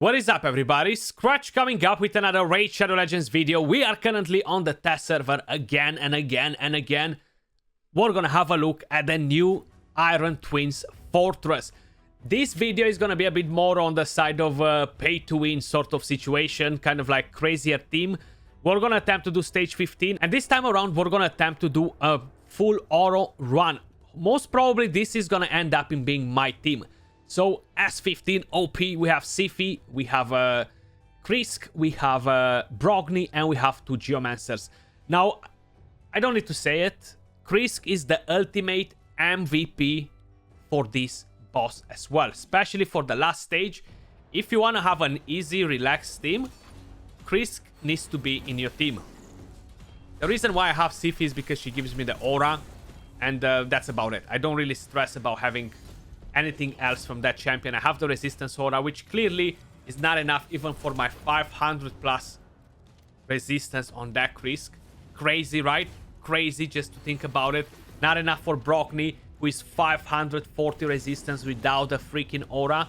What is up, everybody? Skratch coming up with another Raid Shadow Legends video. We are currently on the test server again and again and again. We're gonna have a look at the new Iron Twins Fortress. This video is gonna be a bit more on the side of pay-to-win sort of situation, kind of like crazier team. We're gonna attempt to do stage 15, and this time around we're gonna attempt to do a full oro run. Most probably this is gonna end up in being my team. So, S15 OP, we have Sifi, we have Krisk, we have Brogni, and we have 2 Geomancers. Now, I don't need to say it, Krisk is the ultimate MVP for this boss as well, especially for the last stage. If you want to have an easy, relaxed team, Krisk needs to be in your team. The reason why I have Sifi is because she gives me the aura, and that's about it. I don't really stress about having anything else from that champion. I have the resistance aura, which clearly is not enough even for my 500 plus resistance on that Krisk. Crazy, right? Crazy just to think about it. Not enough for Brogni, who is 540 resistance without a freaking aura.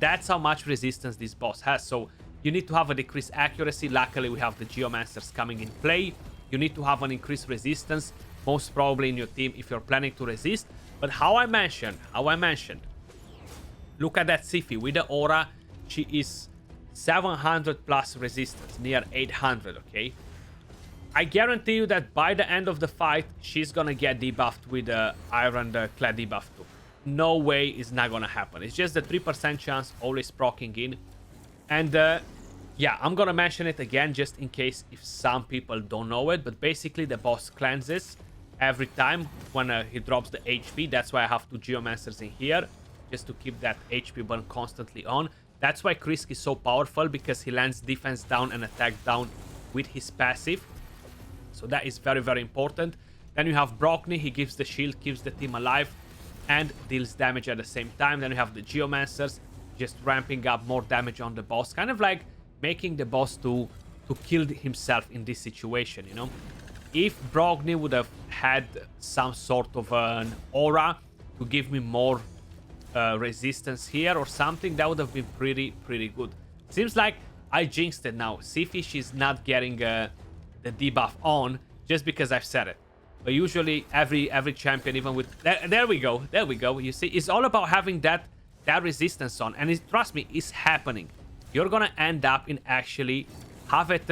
That's how much resistance this boss has. So you need to have a decreased accuracy. Luckily, we have the Geomancers coming in play. You need to have an increased resistance, most probably in your team if you're planning to resist. But how I mentioned, look at that Sifi with the aura. She is 700 plus resistance, near 800, okay? I guarantee you that by the end of the fight, she's gonna get debuffed with the Iron Clad debuff too. No way it's not gonna happen. It's just a 3% chance always proccing in. And yeah, I'm gonna mention it again just in case if some people don't know it. But basically the boss cleanses every time when he drops the HP. That's why I have 2 Geomancers in here, just to keep that HP burn constantly on. That's why Krisk is so powerful, because he lands defense down and attack down with his passive. So that is very, very important. Then you have Brogni. He gives the shield, keeps the team alive, and deals damage at the same time. Then you have the Geomancers, just ramping up more damage on the boss. Kind of like making the boss to kill himself in this situation, you know? If Brogni would have had some sort of an aura to give me more resistance here or something, that would have been pretty good. Seems like I jinxed it now. Sifi, she's not getting the debuff on just because I've said it. But usually every champion, even with... There we go. You see, it's all about having that resistance on. And trust me, it's happening. You're gonna end up in actually have it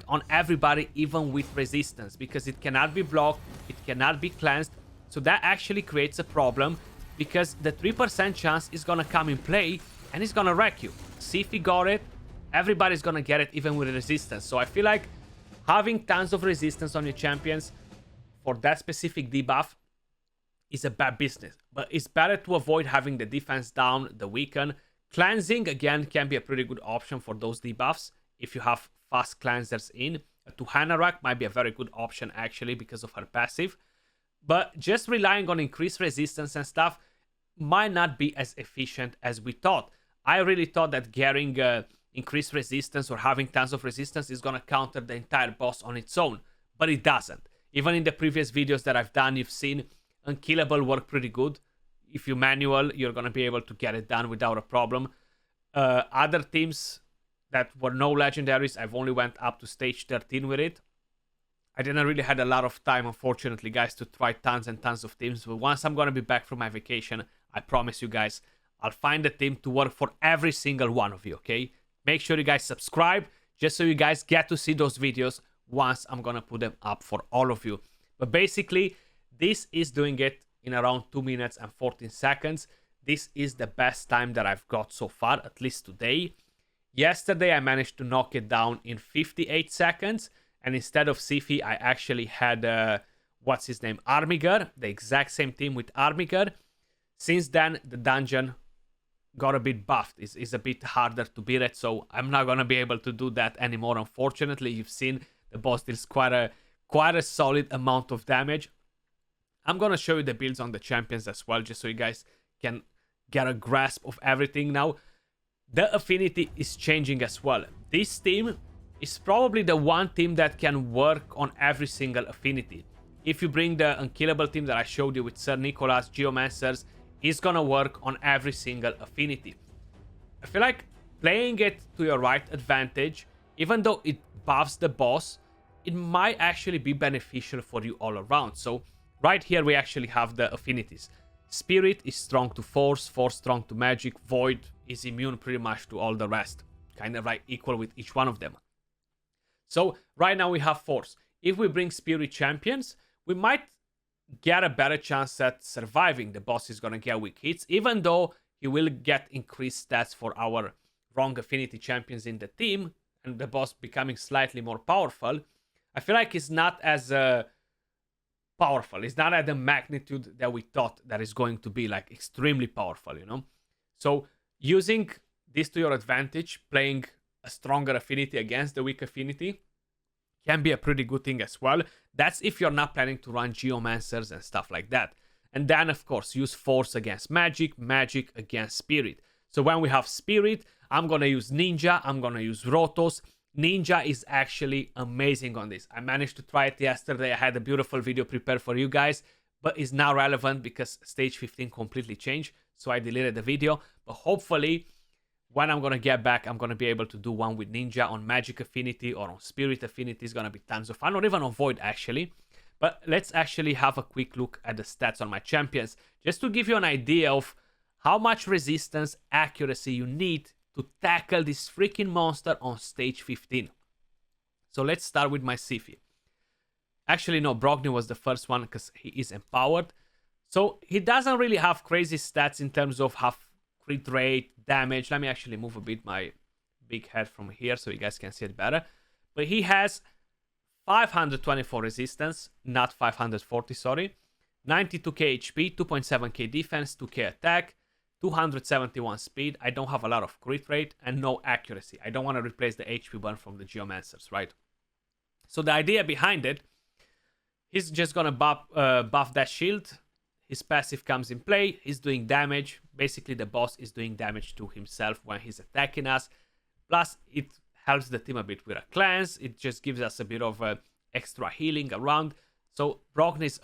on everybody, even with resistance, because it cannot be blocked, it cannot be cleansed. So that actually creates a problem, because the 3% chance is gonna come in play and it's gonna wreck you. Sifi got it, everybody's gonna get it, even with resistance. So I feel like having tons of resistance on your champions for that specific debuff is a bad business. But it's better to avoid having the defense down, the weaken. Cleansing, again, can be a pretty good option for those debuffs if you have fast cleansers in. To Hanarak might be a very good option, actually, because of her passive. But just relying on increased resistance and stuff might not be as efficient as we thought. I really thought that getting increased resistance or having tons of resistance is going to counter the entire boss on its own. But it doesn't. Even in the previous videos that I've done, you've seen Unkillable work pretty good. If you manual, you're going to be able to get it done without a problem. Other teams that were no legendaries, I've only went up to stage 13 with it. I didn't really had a lot of time, unfortunately, guys, to try tons and tons of teams. But once I'm going to be back from my vacation, I promise you guys, I'll find a team to work for every single one of you, okay? Make sure you guys subscribe, just so you guys get to see those videos once I'm going to put them up for all of you. But basically, this is doing it in around 2 minutes and 14 seconds. This is the best time that I've got so far, at least today. Yesterday, I managed to knock it down in 58 seconds. And instead of Sifi, I actually had, what's his name? Armiger. The exact same team with Armiger. Since then, the dungeon got a bit buffed. It's a bit harder to beat it. So I'm not going to be able to do that anymore, unfortunately. You've seen the boss deals quite a solid amount of damage. I'm going to show you the builds on the champions as well, just so you guys can get a grasp of everything now. The affinity is changing as well. This team is probably the one team that can work on every single affinity. If you bring the Unkillable team that I showed you with Sir Nicholas, Geomancers, it's gonna work on every single affinity. I feel like playing it to your right advantage, even though it buffs the boss, it might actually be beneficial for you all around. So right here we actually have the affinities. Spirit is strong to Force, Force strong to Magic, Void is immune pretty much to all the rest. Kind of like equal with each one of them. So right now we have Force. If we bring Spirit champions, we might get a better chance at surviving. The boss is gonna get weak hits, even though he will get increased stats for our wrong affinity champions in the team, and the boss becoming slightly more powerful. I feel like it's not as powerful. It's not at the magnitude that we thought that is going to be, like extremely powerful, you know? So using this to your advantage, playing a stronger affinity against the weak affinity, can be a pretty good thing as well. That's if you're not planning to run Geomancers and stuff like that. And then, of course, use Force against Magic, Magic against Spirit. So when we have Spirit, I'm going to use Ninja, I'm going to use Rotos. Ninja is actually amazing on this. I managed to try it yesterday. I had a beautiful video prepared for you guys, but it's not relevant because stage 15 completely changed. So I deleted the video. But hopefully, when I'm going to get back, I'm going to be able to do one with Ninja on Magic Affinity or on Spirit Affinity. It's going to be tons of fun, or even on Void, actually. But let's actually have a quick look at the stats on my champions, just to give you an idea of how much resistance accuracy you need to tackle this freaking monster on stage 15. So let's start with my Siphi. Actually, no, Brogni was the first one because he is empowered. So he doesn't really have crazy stats in terms of half crit rate, damage. Let me actually move a bit my big head from here so you guys can see it better. But he has 524 resistance, not 540, sorry. 92k HP, 2.7k defense, 2k attack, 271 speed. I don't have a lot of crit rate and no accuracy. I don't want to replace the HP burn from the Geomancers, right? So the idea behind it, he's just gonna buff that shield. His passive comes in play. He's doing damage. Basically, the boss is doing damage to himself when he's attacking us. Plus, it helps the team a bit with a cleanse. It just gives us a bit of extra healing around. So Brogni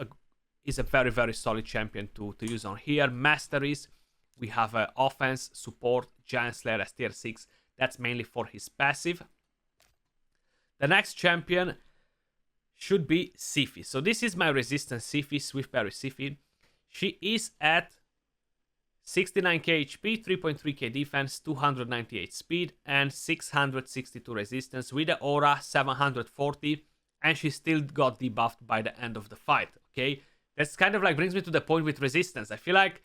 is a very, very solid champion to use on here. Masteries. We have offense, support, Giant Slayer as tier 6. That's mainly for his passive. The next champion should be Siphi. So this is my resistance Siphi, Swift Parry Siphi. She is at 69k HP, 3.3k defense, 298 speed, and 662 resistance with the aura 740, and she still got debuffed by the end of the fight, okay? That's kind of like brings me to the point with resistance. I feel like,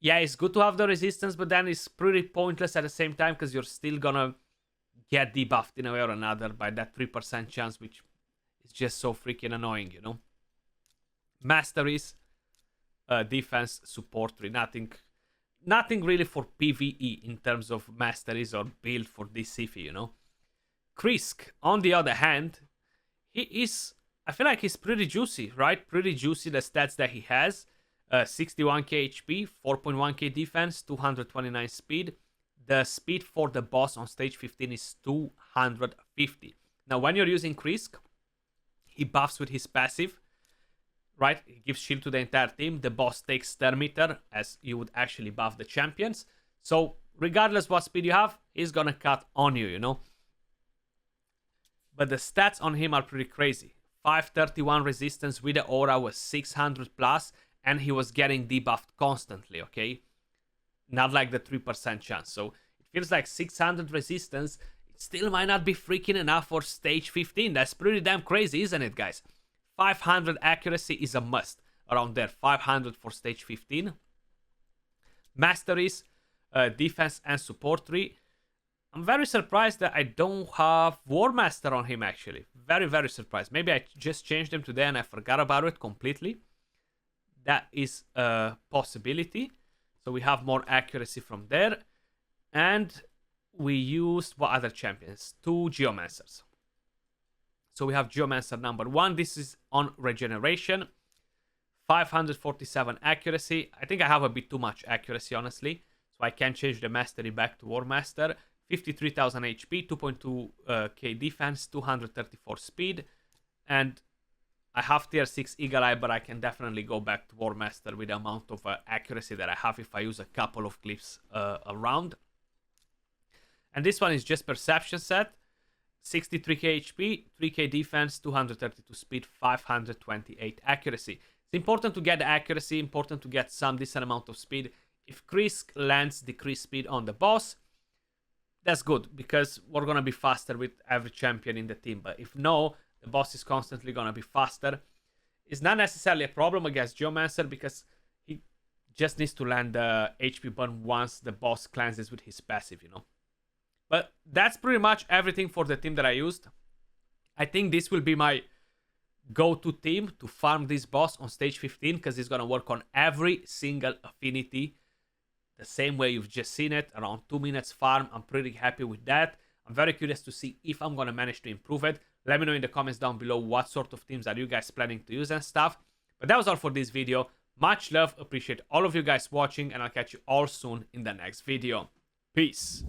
yeah, it's good to have the resistance, but then it's pretty pointless at the same time because you're still gonna get debuffed in a way or another by that 3% chance, which is just so freaking annoying, you know? Masteries, defense, support 3, nothing really for PvE in terms of masteries or build for this Siphi, you know? Krisk, on the other hand, I feel like he's pretty juicy, right? Pretty juicy, the stats that he has. 61k HP, 4.1k defense, 229 speed. The speed for the boss on stage 15 is 250. Now, when you're using Krisk, he buffs with his passive, right? He gives shield to the entire team. The boss takes star meter, as you would actually buff the champions. So, regardless what speed you have, he's gonna cut on you, you know? But the stats on him are pretty crazy. 531 resistance with the aura was 600 plus, and he was getting debuffed constantly, okay? Not like the 3% chance. So it feels like 600 resistance, it still might not be freaking enough for stage 15. That's pretty damn crazy, isn't it, guys? 500 accuracy is a must. Around there, 500 for stage 15. Masteries, defense and support 3. I'm very surprised that I don't have War Master on him, actually. Very, very surprised. Maybe I just changed them today and I forgot about it completely. That is a possibility. So we have more accuracy from there. And we used, what other champions? 2 Geomancers. So we have Geomancer number 1. This is on regeneration. 547 accuracy. I think I have a bit too much accuracy, honestly. So I can change the mastery back to War Master. 53,000 HP, 2.2k defense, 234 speed. And I have tier 6 Eagle Eye, but I can definitely go back to War Master with the amount of accuracy that I have if I use a couple of glyphs around. And this one is just perception set. 63k HP, 3k defense, 232 speed, 528 accuracy. It's important to get the accuracy, important to get some decent amount of speed. If Chris lands decreased speed on the boss, that's good, because we're going to be faster with every champion in the team. But if no, the boss is constantly going to be faster. It's not necessarily a problem against Geomancer, because he just needs to land the HP burn once the boss cleanses with his passive, you know. But that's pretty much everything for the team that I used. I think this will be my go-to team to farm this boss on stage 15, because it's going to work on every single affinity the same way you've just seen it, around 2 minutes farm. I'm pretty happy with that. I'm very curious to see if I'm going to manage to improve it. Let me know in the comments down below what sort of teams are you guys planning to use and stuff. But that was all for this video. Much love, appreciate all of you guys watching, and I'll catch you all soon in the next video. Peace.